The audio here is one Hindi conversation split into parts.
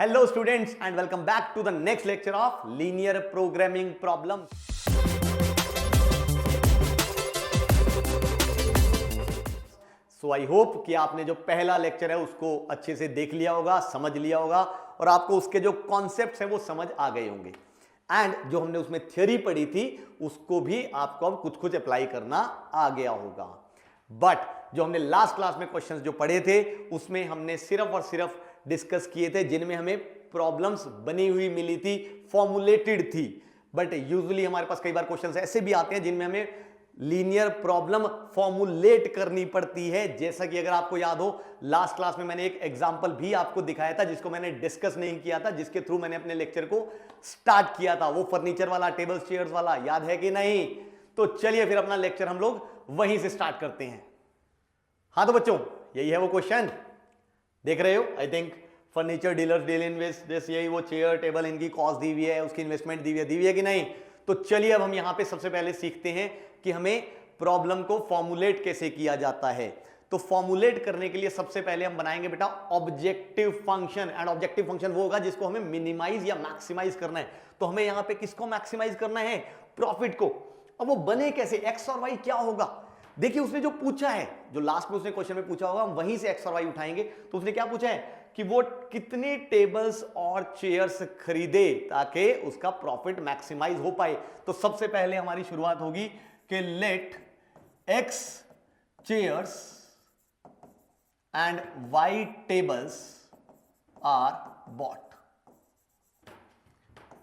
Hello students and welcome back to the next lecture of linear programming problem. So I hope कि आपने जो पहला लेक्चर है उसको अच्छे से देख लिया होगा, समझ लिया होगा और आपको उसके जो कॉन्सेप्ट्स हैं वो समझ आ गए होंगे एंड जो हमने उसमें थ्योरी पढ़ी थी उसको भी आपको अब कुछ कुछ अप्लाई करना आ गया होगा। बट जो हमने लास्ट क्लास में क्वेश्चंस जो पढ़े थे उसमें हमने सिर्फ और सिर्फ डिस्कस किए थे जिनमें हमें प्रॉब्लम्स बनी हुई मिली थी, फॉर्मुलेटेड थी। बट यूजुअली हमारे पास कई बार क्वेश्चंस ऐसे भी आते हैं जिनमें हमें लीनियर प्रॉब्लम फॉर्मुलेट करनी पड़ती है। जैसा कि अगर आपको याद हो लास्ट क्लास में मैंने एक एग्जांपल भी आपको दिखाया था जिसको मैंने डिस्कस नहीं किया था, जिसके थ्रू मैंने अपने लेक्चर को स्टार्ट किया था, वो फर्नीचर वाला, टेबल्स चेयर्स वाला, याद है कि नहीं? तो चलिए फिर अपना लेक्चर हम लोग वहीं से स्टार्ट करते हैं। हाँ तो बच्चों यही है वो क्वेश्चन, देख रहे हो? I think furniture dealers deal in this, यही वो चेयर टेबल, इनकी कॉस्ट दी हुई है, उसकी इन्वेस्टमेंट दी हुई है कि नहीं? तो चलिए अब हम यहां पे सबसे पहले सीखते हैं कि हमें प्रॉब्लम को फॉर्मुलेट कैसे किया जाता है। तो फॉर्मुलेट करने के लिए सबसे पहले हम बनाएंगे बेटा objective function, and objective function वो होगा जिसको हमें मिनिमाइज या मैक्सिमाइज करना है। तो हमें यहां पे किसको मैक्सिमाइज करना है? प्रॉफिट को। अब वो बने कैसे? एक्स और वाई क्या होगा? देखिए उसने जो पूछा है, जो लास्ट में उसने क्वेश्चन में पूछा होगा, हम वहीं से एक्स और वाई उठाएंगे। तो उसने क्या पूछा है कि वो कितनी टेबल्स और चेयर्स खरीदे ताकि उसका प्रॉफिट मैक्सिमाइज हो पाए। तो सबसे पहले हमारी शुरुआत होगी कि let x chairs and y tables are bought.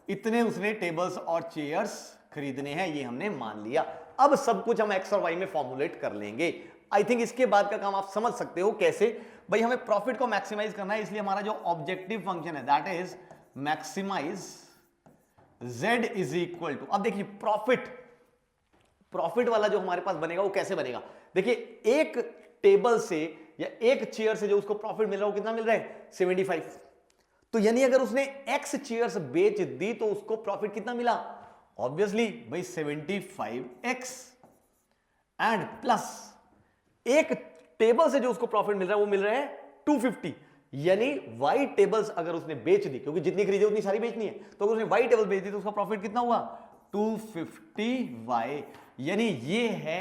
इतने उसने टेबल्स और चेयर्स खरीदने हैं, ये हमने मान लिया। अब सब कुछ हम एक्स और वाई में फॉर्मुलेट कर लेंगे। आई थिंक इसके बाद का काम आप समझ सकते हो कैसे। भाई हमें प्रॉफिट को मैक्सिमाइज करना है, इसलिए हमारा जो ऑब्जेक्टिव फंक्शन है that is maximize z is equal to, अब देखिए प्रॉफिट वाला जो हमारे पास बनेगा वो कैसे बनेगा? देखिए एक टेबल से या एक चेयर से जो उसको प्रॉफिट मिल रहा है वो कितना मिल रहा है? 75। तो यानी अगर उसने x चेयर्स बेच दी तो उसको प्रॉफिट कितना मिला? ऑब्वियसली भाई 75x एंड प्लस एक टेबल से जो उसको प्रॉफिट मिल रहा है वो मिल रहा है 250। यानी वाई टेबल्स अगर उसने बेच दी, क्योंकि जितनी खरीदी उतनी सारी बेचनी है, तो अगर उसने वाई टेबल बेच दी तो उसका प्रॉफिट कितना हुआ? 250y। यानी ये है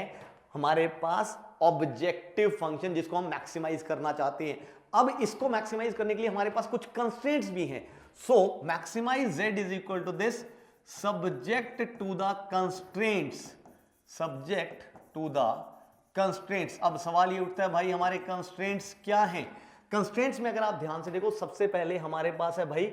हमारे पास ऑब्जेक्टिव फंक्शन जिसको हम मैक्सिमाइज करना चाहते हैं। अब इसको मैक्सिमाइज करने के लिए हमारे पास कुछ कंस्ट्रेंट्स भी हैं। So maximise z is equal to this subject to the constraints, subject to the constraints। अब सवाल ये उठता है भाई हमारे constraints क्या हैं? constraints में अगर आप ध्यान से देखो सबसे पहले हमारे पास है भाई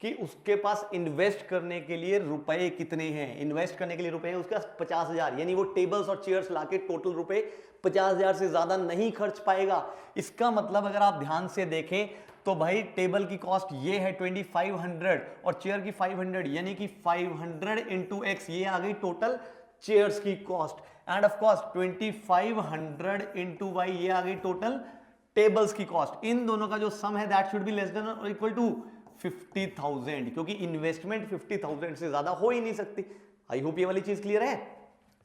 कि उसके पास इन्वेस्ट करने के लिए रुपए कितने हैं। इन्वेस्ट करने के लिए रुपए हैं उसके पास 50,000, यानी वो टेबल्स और चेयर्स लाके टोटल रुपए 50,000 से ज्यादा नहीं खर्च पाएगा। इसका मतलब अगर आप ध्यान से देखें तो भाई टेबल की कॉस्ट ये है 2500 और चेयर की 500, यानी कि 500 इंटू एक्स, ये आ गई टोटल चेयर्स की cost. And of course 2500 into y, ये आ गई टोटल टेबल्स की कॉस्ट। इन दोनों का जो सम है that should be less than और इक्वल टू 50,000, क्योंकि इन्वेस्टमेंट 50,000 से ज्यादा हो ही नहीं सकती। आई होप ये वाली चीज क्लियर है।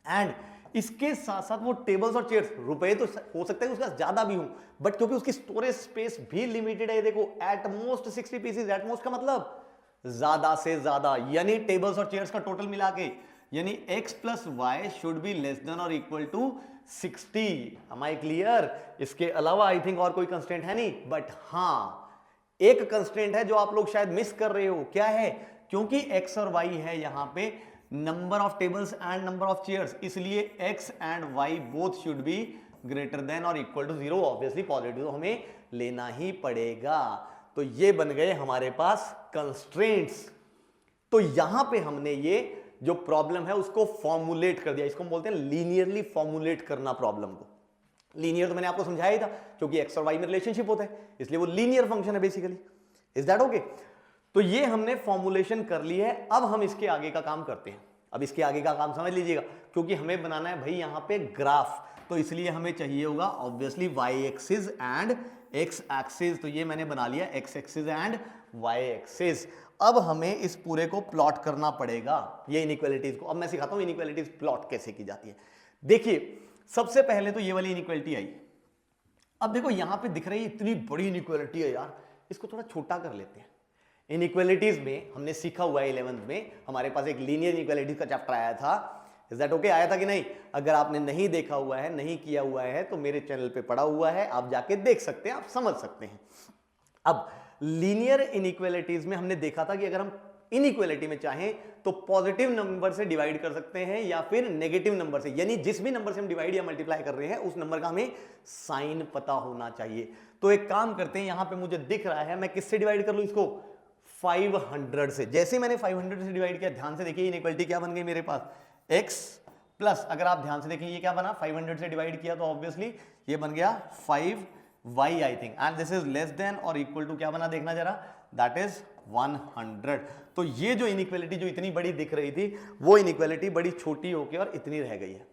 एंड इसके साथ साथ वो टेबल्स और चेयर्स, रुपए तो हो सकता है उसका ज्यादा भी हो, बट क्योंकि उसकी स्टोरेज स्पेस भी लिमिटेड है। देखो at most 60 pieces, at most का मतलब ज्यादा से ज्यादा, यानी टेबल्स और चेयर्स का टोटल मिला के, यानी x plus y should be less than और equal to 60। Am I clear? इसके अलावा आई थिंक और कोई कंस्ट्रेंट है नहीं, बट हाँ एक कंस्ट्रेंट है जो आप लोग शायद मिस कर रहे हो। क्या है? क्योंकि x और y है यहां पे number of tables and number of chairs, इसलिए x and y both should be greater than और इक्वल टू 0। ऑब्वियसली पॉजिटिव हमें लेना ही पड़ेगा। तो ये बन गए हमारे पास कंस्ट्रेंट्स। तो यहां पे हमने ये जो प्रॉब्लम है उसको फॉर्मुलेट कर दिया। इसको हम बोलते हैं लीनियरली फॉर्मुलेट करना प्रॉब्लम को। लीनियर तो मैंने आपको समझाया ही था, क्योंकि एक्स और वाई में रिलेशनशिप होता है, इसलिए वो लीनियर फंक्शन है बेसिकली। Is that okay? तो ये हमने फॉर्मुलेशन कर ली है। अब हम इसके आगे का काम करते हैं। अब इसके आगे का काम समझ लीजिएगा, क्योंकि हमें बनाना है भाई यहां पे ग्राफ, तो इसलिए हमें चाहिए होगा obviously y axis and x axis. तो ये मैंने बना लिया x axis and y axis. अब हमें इस पूरे को प्लॉट करना पड़ेगा, ये इनइक्वालिटीज को। अब मैं सिखाता हूं इनइक्वालिटीज प्लॉट कैसे की जाती है। देखिए सबसे पहले तो ये वाली इनइक्वालिटी आई। अब देखो यहां पे दिख रही है इतनी बड़ी इनइक्वालिटी है यार, इसको थोड़ा छोटा कर लेते हैं। इनइक्वालिटीज में हमने सीखा हुआ है 11th में, हमारे पास एक लीनियर इनइक्वालिटीज का चैप्टर आया था। Is that okay? आया था कि नहीं? अगर आपने नहीं देखा हुआ है, नहीं किया हुआ है, तो मेरे चैनल पे पड़ा हुआ है, आप जाके देख सकते हैं, आप समझ सकते हैं। अब लीनियर इनइक्वालिटीज में हमने देखा था कि अगर हम इनइक्वालिटी में चाहें तो पॉजिटिव नंबर से डिवाइड कर सकते हैं या फिर नेगेटिव नंबर से, यानी जिस भी नंबर से हम डिवाइड या मल्टीप्लाई कर रहे हैं उस नंबर का हमें साइन पता होना चाहिए। तो एक काम करते हैं, यहां पे मुझे दिख रहा है, मैं किससे डिवाइड कर लूं इसको? 500 से। जैसे मैंने 500 से डिवाइड किया, ध्यान से देखिए इनइक्वालिटी क्या बन गई मेरे पास, x प्लस, अगर आप ध्यान से देखिए ये क्या बना, 500 से डिवाइड किया तो ऑब्वियसली ये बन गया 5y I think, and this is less than और इक्वल टू क्या बना, देखना जरा, दैट इज 100। तो ये जो इनइक्वालिटी जो इतनी बड़ी दिख रही थी, वो इनइक्वालिटी बड़ी छोटी होकर और इतनी रह गई है।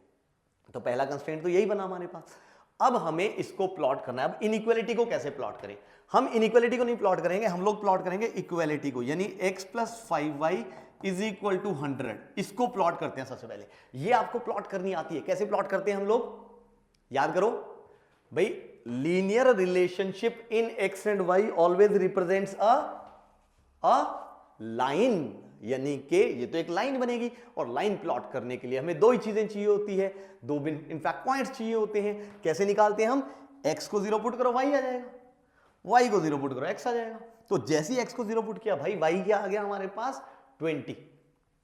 तो पहला कंस्ट्रेंट तो यही बना हमारे पास। अब हमें इसको प्लॉट करना है। अब इनइक्वालिटी को कैसे प्लॉट करें? हम इनइक्वालिटी को नहीं प्लॉट करेंगे, हम लोग प्लॉट करेंगे इक्वालिटी को, यानी x plus 5y is equal to 100। इसको प्लॉट करते हैं सबसे पहले। ये आपको प्लॉट करनी आती है, कैसे प्लॉट करते हैं हम लोग? याद करो भाई, linear relationship in x and y always represents a line, यानी कि ये तो एक लाइन बनेगी, और लाइन प्लॉट करने के लिए हमें दो ही चीजें चाहिए होती है, दो इनफैक्ट पॉइंट्स चाहिए होते हैं। कैसे निकालते हैं हम? x को 0 पुट करो y आ जाएगा, y को 0 पुट करो x आ जाएगा। तो जैसे ही x को 0 पुट किया भाई, y क्या आ गया हमारे पास? 20।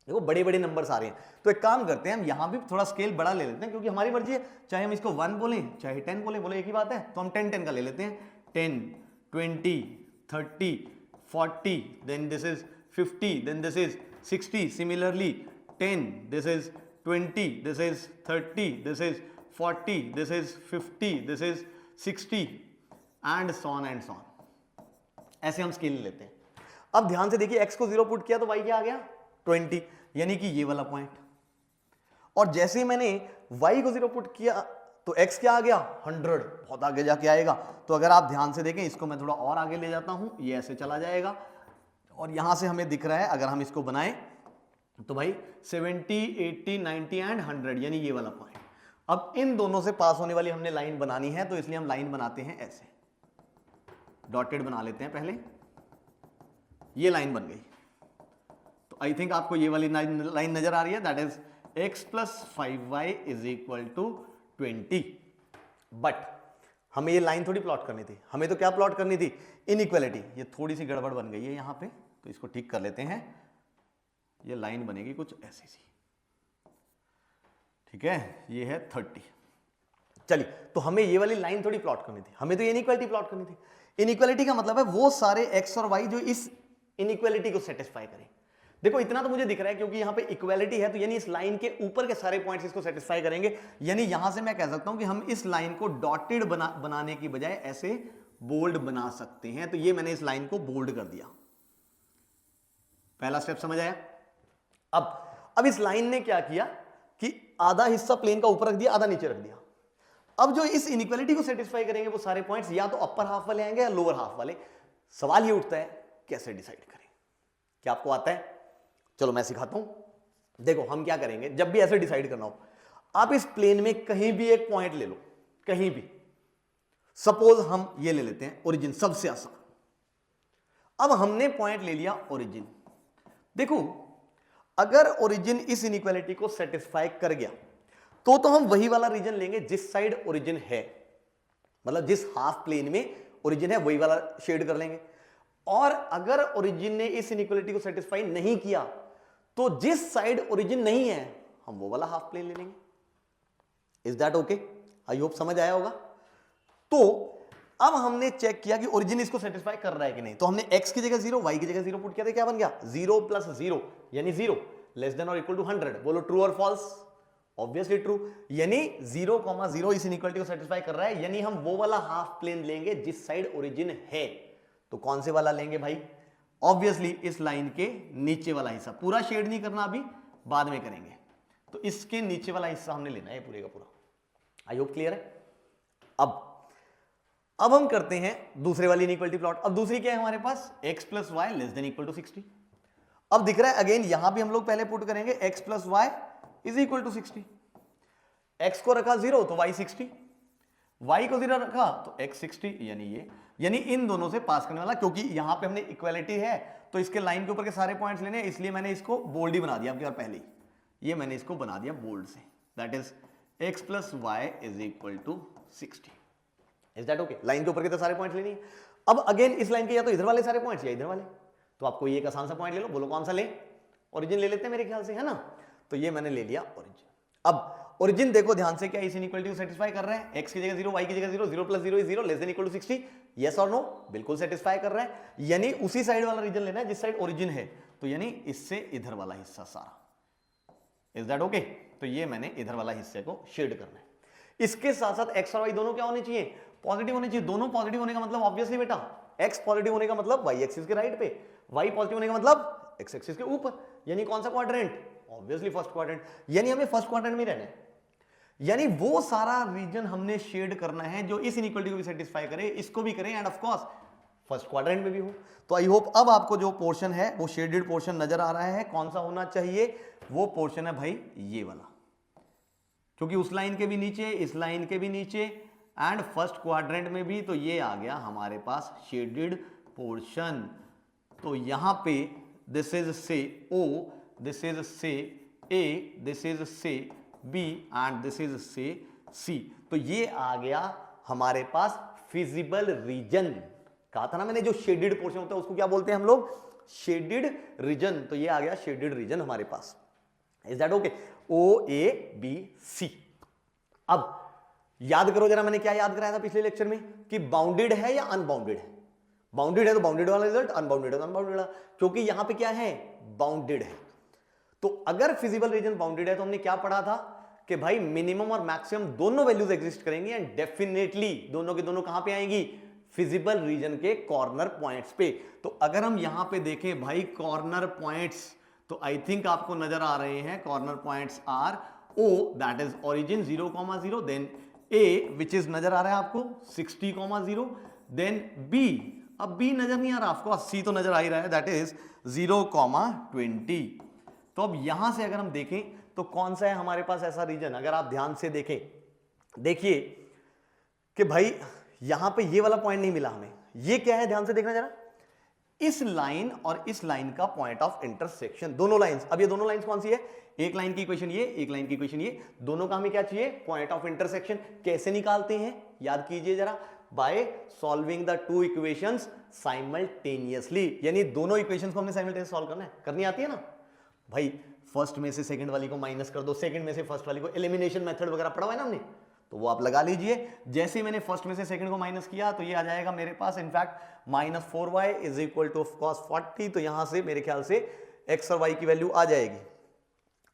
देखो बड़े बड़े नंबर्स आ रहे हैं। तो एक काम करते हैं, हम यहां भी थोड़ा स्केल बड़ा ले लेते हैं, क्योंकि हमारी मर्जी है, चाहे हम इसको 1 बोलें चाहे 10 बोले एक ही बात है। तो हम 10 10 का ले लेते हैं, 10 20 30 40, then this is 50, then this is 60, similarly 10, this is 20, this is 30, this is 40, this is 50, this is 60 and so on and so on। ऐसे हम स्केल लेते हैं। अब ध्यान से देखिए, x को 0 पुट किया तो y क्या आ गया? 20, यानी कि ये वाला पॉइंट। और जैसे ही मैंने y को 0 पुट किया तो x क्या आ गया? 100, बहुत आगे जाके आएगा। तो अगर आप ध्यान से देखें, इसको मैं थोड़ा और आगे ले जाता हूं, ये ऐसे चला जाएगा, और यहां से हमें दिख रहा है, अगर हम इसको बनाएं तो भाई 70 80 90 एंड 100, यानी ये वाला पॉइंट। अब इन दोनों से पास होने वाली हमने लाइन बनानी है, तो इसलिए हम लाइन बनाते हैं ऐसे, डॉटेड बना लेते हैं पहले। ये लाइन बन गई। तो आई थिंक आपको ये वाली लाइन नजर आ रही है, that is x plus 5y is equal to 20। But हमें ये लाइन थोड़ी प्लॉट करनी थी, हमें तो क्या प्लॉट करनी थी? इनइक्वालिटी। ये थोड़ी सी गड़बड़ बन गई है यहां पे, तो इसको ठीक कर लेते हैं। ये लाइन बनेगी कुछ ऐसी सी, ठीक है, ये है 30। चलिए, तो हमें ये वाली लाइन थोड़ी प्लॉट करनी थी, हमें तो ये इनइक्वालिटी प्लॉट करनी थी। इनइक्वालिटी का मतलब है वो सारे x और y जो इस इनइक्वालिटी को सेटिस्फाई करें। देखो इतना तो मुझे दिख रहा है, क्योंकि यहां पे इक्वालिटी है, तो यानी इस लाइन के ऊपर के सारे पॉइंट्स इसको सेटिस्फाई करेंगे। यानी यहां से मैं कह सकता हूं कि हम इस लाइन को डॉटेड बनाने की बजाय ऐसे बोल्ड बना सकते हैं। तो ये मैंने इस लाइन को बोल्ड कर दिया। पहला स्टेप समझ आया? अब इस लाइन ने क्या किया कि आधा हिस्सा प्लेन का ऊपर रख दिया, आधा नीचे रख दिया। अब जो इस इनइक्वालिटी को सेटिस्फाई करेंगे वो सारे पॉइंट्स या तो अपर हाफ वाले आएंगे या लोअर हाफ वाले। सवाल ये उठता है, कैसे डिसाइड करें? क्या आपको आता है? चलो मैं सिखाता हूं। देखो हम क्या करेंगे, जब भी ऐसे डिसाइड करना हो, आप इस प्लेन में कहीं भी एक पॉइंट ले लो, कहीं भी। सपोज हम ये ले लेते हैं ओरिजिन, सबसे आसान। अब हमने पॉइंट ले लिया ओरिजिन। देखो अगर ओरिजिन इस इनइक्वालिटी को सेटिस्फाई कर गया तो हम वही वाला रीजन लेंगे जिस साइड ओरिजिन है, मतलब जिस हाफ प्लेन में ओरिजिन है वही वाला शेड कर लेंगे। और अगर ओरिजिन ने इस इनइक्वालिटी को सेटिस्फाई नहीं किया तो जिस साइड ओरिजिन नहीं है हम वो वाला हाफ प्लेन ले लेंगे। Is that okay? I hope समझ आया होगा। तो अब हमने चेक किया कि ओरिजिन इसको सेटिस्फाई कर रहा है कि नहीं। तो हमने x की जगह 0, y की जगह 0 पुट किया, तो क्या बन गया? 0 प्लस 0 यानी 0 लेस देन और इक्वल टू 100। बोलो ट्रू और फॉल्स? Obviously true. यानी 0,0 इस इनइक्वालिटी को सेटिस्फाई कर रहा है, यानी हम वो वाला हाफ प्लेन लेंगे जिस साइड ओरिजिन है। तो कौन से वाला लेंगे भाई? ऑब्वियसली इस लाइन के नीचे वाला हिस्सा। पूरा शेड नहीं करना, अभी बाद में करेंगे। तो इसके नीचे वाला हिस्सा हमने लेना है पूरे का पूरा। आई होप क्लियर है। अब हम करते हैं दूसरे वाली इनइक्वालिटी प्लॉट। अब दूसरी क्या है हमारे पास? x plus y less than equal to 60। अब दिख रहा है अगेन, यहां भी हम लोग पहले पुट करेंगे x plus y is equal to 60। x को रखा 0 तो y 60, y को 0 रखा तो x 60, यानी इन दोनों से पास करने वाला, क्योंकि यहां पे हमने इक्वालिटी है तो इसके लाइन के ऊपर के सारे पॉइंट्स लेने, इसलिए मैंने इसको बोल्ड ही बना दिया आपके बार पहले ही, ये मैंने इसको बना दिया बोल्ड से, that is x plus y is equal to 60। Is that okay? Line के ऊपर के तो सारे पॉइंट्स लेनी है। अब अगेन इस लाइन के या तो इधर वाले सारे पॉइंट्स या इधर वाले, तो आपको ये एक आसान सा पॉइंट ले लो, बोलो कौन सा ले? ओरिजिन ले लेते हैं मेरे ख्याल से, है ना? तो ये मैंने ले लिया ओरिजिन। अब ओरिजिन देखो ध्यान से, क्या इस इनइक्वालिटी को सेटिस्फाई कर रहे हैं? x की जगह 0, y की जगह 0, 0 plus 0 is 0, less than equal to 60, yes और नो? बिल्कुल सेटिस्फाई कर रहे हैं। यानी उसी साइड वाला रीजन लेना है जिस साइड ओरिजिन है, तो यानी इससे इधर वाला हिस्सा सारा। Is that okay? तो ये मैंने इधर वाला हिस्से को शेड करना है। इसके साथ साथ x और y दोनों क्या होने चाहिए? पॉजिटिव होने चाहिए। दोनों पॉजिटिव होने का मतलब ऑब्वियसली बेटा x पॉजिटिव होने का मतलब y एक्सिस के राइट पे, y पॉजिटिव होने का मतलब x एक्सिस के ऊपर, यानी कौन सा क्वाड्रेंट? Obviously first quadrant. यानी हमें फर्स्ट क्वाड्रेंट में रहना है, यानी वो सारा रीजन हमने शेड करना है जो इस इनइक्वालिटी को भी सेटिस्फाई करे, इसको भी करे, and of course first quadrant में भी हो। तो आई होप अब आपको जो पोर्शन है वो शेडेड पोर्शन नजर आ रहा है। कौन सा होना चाहिए? वो पोर्शन है भाई ये वाला, क्योंकि उस लाइन के भी नीचे, इस लाइन के भी नीचे, एंड फर्स्ट क्वाड्रेंट में भी, तो ये आ गया हमारे पास शेडेड पोर्शन। तो यहां पे दिस इज से O, दिस इज से A, दिस इज से B एंड दिस इज से C। तो ये आ गया हमारे पास फिजिबल रीजन। कहा था ना मैंने, जो शेडेड पोर्शन होता है उसको क्या बोलते हैं हम लोग? Shaded region. तो ये आ गया शेडेड रीजन हमारे पास। Is that okay? OABC। अब याद करो जरा, मैंने क्या याद कराया था पिछले लेक्चर में कि बाउंडेड है या अनबाउंडेड है? बाउंडेड है तो बाउंडेड वाला रिजल्ट, अनबाउंडेड है तो अनबाउंडेड वाला, क्योंकि यहां पे क्या है? बाउंडेड है। तो अगर फिजिबल रीजन बाउंडेड है तो हमने क्या पढ़ा था कि भाई मिनिमम और मैक्सिमम दोनों वैल्यूज एग्जिस्ट करेंगी, एंड डेफिनेटली दोनों के दोनों कहां पे आएंगी? फिजिबल रीजन के कॉर्नर पॉइंट्स पे। तो अगर हम यहां पे देखें भाई कॉर्नर पॉइंट्स, तो आई थिंक आपको नजर आ रहे हैं corner points are O, that is origin 0,0, then A which is नजर आ रहा है आपको 60,0, देन B, अब B नजर नहीं आ रहा आपको, C तो नजर आ ही रहा है, दैट इज 0,20। तो अब यहां से अगर हम देखें तो कौन सा है हमारे पास ऐसा रीजन? अगर आप ध्यान से देखें, देखिए कि भाई यहां पे ये वाला पॉइंट नहीं मिला हमें। ये क्या है? ध्यान से देखना जरा, इस लाइन और इस लाइन का पॉइंट ऑफ इंटरसेक्शन, दोनों लाइंस। अब ये दोनों लाइंस कौन सी है? एक लाइन की इक्वेशन ये, एक लाइन की इक्वेशन ये, दोनों का हमें क्या चाहिए? Point of intersection. कैसे निकालते हैं? याद कीजिए जरा, by solving the two equations simultaneously. यानी दोनों इक्वेशंस को हमने साइमल्टेनियसली सॉल्व करना है। करनी आती है ना भाई? फर्स्ट में से सेकंड वाली को माइनस कर दो, सेकंड में से फर्स्ट वाली को, एलिमिनेशन मेथड वगैरह पढ़ा हुआ है ना हमने, तो वो आप लगा लीजिए। जैसे ही मैंने फर्स्ट में से सेकंड को माइनस किया तो ये आ जाएगा मेरे पास in fact -4y is equal to of course 40। तो यहां से मेरे ख्याल से x और y की वैल्यू आ जाएगी।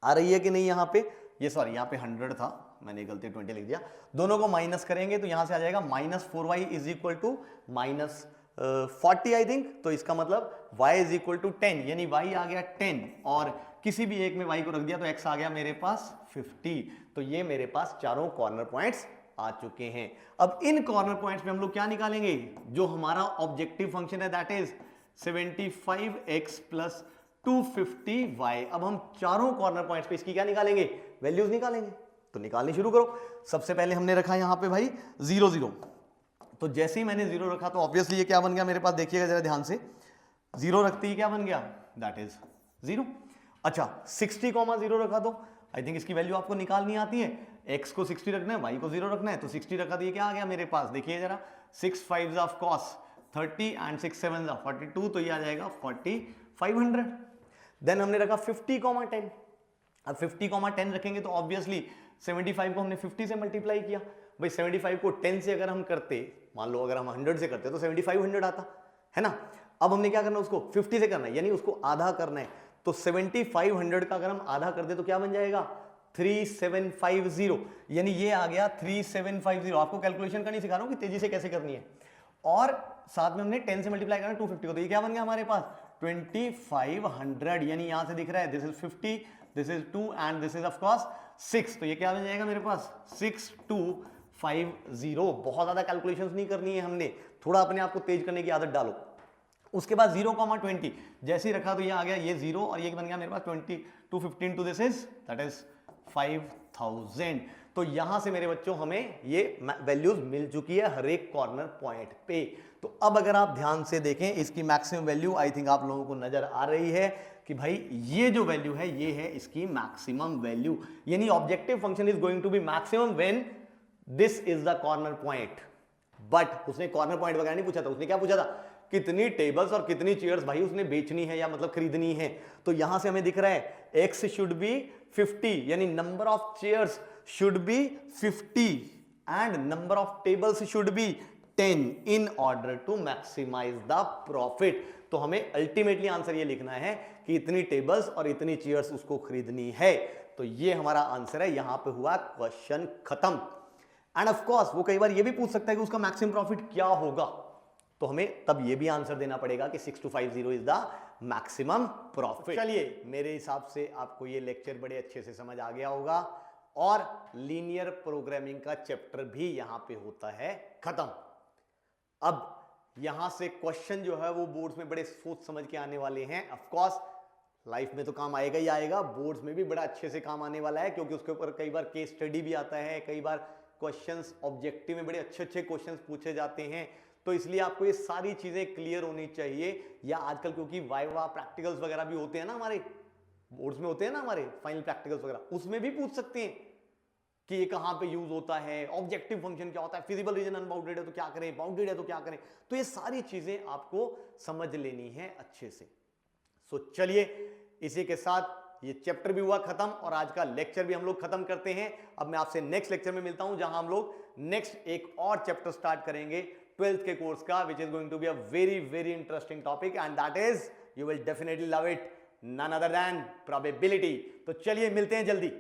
आ रही है कि नहीं? यहां पे ये सॉरी यहाँ पे 100 था, मैंने गलती 20 लिख दिया। दोनों को माइनस करेंगे तो यहां से आ जाएगा -4y is equal to -40 I think. तो इसका मतलब y इज इक्वल टू 10, यानी y आ गया 10 और किसी भी एक में y को रख दिया तो x आ गया मेरे पास 50। तो ये मेरे पास चारों कॉर्नर पॉइंट्स आ चुके हैं। अब इन कॉर्नर पॉइंट्स में हम लोग क्या निकालेंगे? जो हमारा ऑब्जेक्टिव फंक्शन है that is 75x plus 250y। अब हम चारों कॉर्नर पॉइंट्स पे इसकी क्या निकालेंगे? वैल्यूज निकालेंगे। तो निकालनी शुरू करो। सबसे पहले हमने रखा यहां पे भाई 0 0। तो जैसे ही मैंने 0 रखा तो ऑब्वियसली ये क्या बन गया मेरे पास? देखिएगा जरा ध्यान से, 0 रखते ही क्या बन गया? That is 0। अच्छा 60,0 रखा तो आई थिंक इसकी वैल्यू आपको निकालनी आती है। x को 60 रखना है, y को 0 रखना है, तो 60 रखा तो ये क्या आ गया मेरे पास? देखिए जरा, 6 5s of cos 30 and 6 7s of 42, तो ये आ जाएगा 4500। देन हमने रखा 50,10। अब 50,10 रखेंगे तो ऑब्वियसली 75 को हमने 50 से मल्टीप्लाई किया। भाई 75 को 10 से अगर हम करते, मान लो अगर हम 100 से करते तो 7500 आता है ना। अब हमने क्या करना? उसको 50 से करना है, यानी उसको आधा करना है। तो 7500 का अगर हम आधा कर दे तो क्या बन जाएगा? 3750, यानी ये आ गया 3750। आपको कैलकुलेशन करनी सिखा रहा हूं कि तेजी से कैसे करनी है। और साथ में हमने 10 से मल्टीप्लाई करना 250 को, तो ये क्या बन गया हमारे पास? 2500, यानी यहां से दिख रहा है this is 50, this is 2 and this is of course 6। तो ये क्या बन जाएगा मेरे पास? 6250। बहुत ज्यादा कैलकुलेशंस नहीं करनी है हमने, थोड़ा अपने आप को तेज करने की आदत डालो। उसके बाद 0,20 जैसे ही रखा तो ये आ गया ये 0 और ये बन गया मेरे पास 215 to this is that is 5000। तो यहां से मेरे बच्चों हमें ये वैल्यूज मिल चुकी है हर एक कॉर्नर पॉइंट पे। तो अब अगर आप ध्यान से देखें इसकी मैक्सिमम वैल्यू आई थिंक आप लोगों को नजर आ रही है कि भाई ये जो वैल्यू है ये है इसकी मैक्सिमम वैल्यू, यानी objective function is going to be maximum when this is the corner point. But उसने कॉर्नर पॉइंट वगैरह नहीं पूछा था, उसने क्या पूछा था, कितनी टेबल्स और कितनी चेयर्स भाई उसने बेचनी है या मतलब खरीदनी है। तो यहां से हमें दिख रहा है x शुड बी 50, यानी number of chairs should be 50 and number of tables should be 10 in order to maximize the profit. तो हमें अल्टीमेटली आंसर ये लिखना है कि इतनी टेबल्स और इतनी चेयर्स उसको खरीदनी है। तो ये हमारा आंसर है, यहां पे हुआ क्वेश्चन खत्म। एंड ऑफ कोर्स वो कई बार ये भी पूछ सकता है कि उसका मैक्सिमम प्रॉफिट क्या होगा, तो हमें तब ये भी आंसर देना पड़ेगा कि 6250 इज द मैक्सिमम प्रॉफिट। चलिए मेरे हिसाब से आपको ये लेक्चर बड़े अच्छे से समझ आ गया होगा और लीनियर प्रोग्रामिंग का चैप्टर भी यहां पे होता है खत्म। अब यहां से क्वेश्चन जो है वो बोर्ड्स में बड़े सोच समझ के आने वाले हैं। ऑफ कोर्स लाइफ में तो काम आएगा ही आएगा, बोर्ड्स में भी बड़ा अच्छे से काम आने वाला है, क्योंकि उसके ऊपर कई बार केस स्टडी भी आता है, कई बार क्वेश्चंस ऑब्जेक्टिव में बड़े अच्छे क्वेश्चंस पूछे जाते हैं। तो इसलिए आपको ये सारी चीजें क्लियर होनी चाहिए। या आजकल क्योंकि वाइवा प्रैक्टिकल्स वगैरह भी होते हैं ना, हमारे बोर्ड्स में होते हैं ना, हमारे फाइनल प्रैक्टिकल्स वगैरह, उसमें भी पूछ सकते हैं कि ये कहां पे यूज होता है, ऑब्जेक्टिव फंक्शन क्या होता है, फिजिबल रीजन अनबाउंडेड है तो क्या करें, बाउंडेड है तो क्या करें। तो ये सारी चीजें आपको समझ लेनी है अच्छे से। सो चलिए इसी के साथ ये चैप्टर भी हुआ खत्म और आज का लेक्चर भी हम लोग खत्म करते हैं। अब मैं आपसे नेक्स्ट लेक्चर में मिलता हूं, जहां हम लोग नेक्स्ट एक और चैप्टर स्टार्ट करेंगे 12th के कोर्स का, which is going to be a very interesting topic and that is you will definitely love it, none other than probability. तो चलिए मिलते हैं जल्दी।